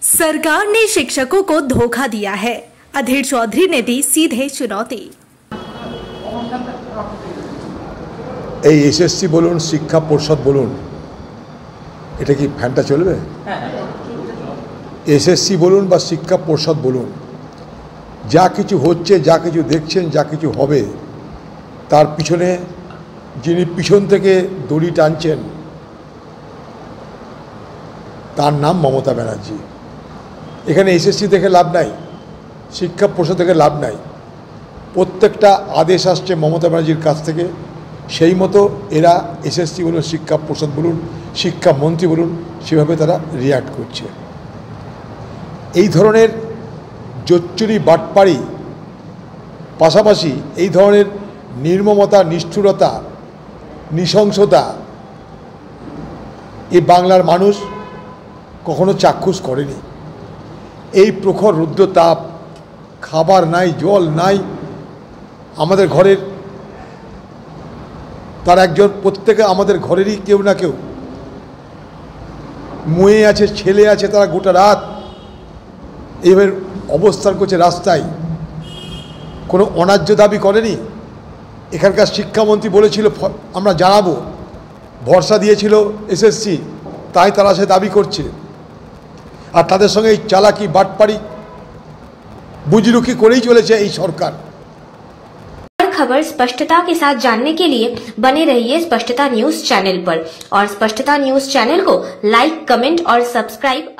सरकार ने शिक्षकों को धोखा दिया है, अधीर चौधरी ने दी सीधे चुनौती। एसएससी बोलून शिक्षा परिषद बोलून এটা কি ফ্যানটা চলবে? এসএসসি বলুন বা শিক্ষা পরিষদ বলুন, যা কিছু হচ্ছে, যা কিছু দেখছেন, যা কিছু হবে, তার পিছনে যিনি পিছন থেকে দড়ি টানছেন তার নাম মমতা ব্যানার্জি। এখানে এসএসসি দেখে লাভ নাই, শিক্ষা পরিষদ থেকে লাভ নাই। প্রত্যেকটা আদেশ আসছে মমতা ব্যানার্জির কাছ থেকে, সেই মতো এরা এসএসসি বলুন, শিক্ষা পরিষদ বলুন, শিক্ষামন্ত্রী বলুন, সেভাবে তারা রিয়াক্ট করছে। এই ধরনের জোচ্চুরি বাটপাড়ি পাশাপাশি এই ধরনের নির্মমতা, নিষ্ঠুরতা, নৃশংসতা এই বাংলার মানুষ কখনো চাক্ষুষ করেনি। এই প্রখর রুদ্র তাপ, খাবার নাই, জল নাই, আমাদের ঘরের তার একজন, প্রত্যেকে আমাদের ঘরেরই কেউ না কেউ মেয়ে আছে, ছেলে আছে, তারা গোটা রাত এইভাবে অবস্থান করছে রাস্তায়, কোনো অন্যায্য দাবি করেনি। এখানকার শিক্ষামন্ত্রী বলেছিল আমরা জানাবো, ভরসা দিয়েছিল এসএসসি, তাই তারা সে দাবি করছে। আর তাদের সঙ্গে এই চালাকি, বাটপাড়ি, বুজরুকি করেই চলেছে এই সরকার। खबर स्पष्टता के साथ जानने के लिए बने रहिए स्पष्टता न्यूज चैनल पर और स्पष्टता न्यूज चैनल को लाइक, कमेंट और सब्सक्राइब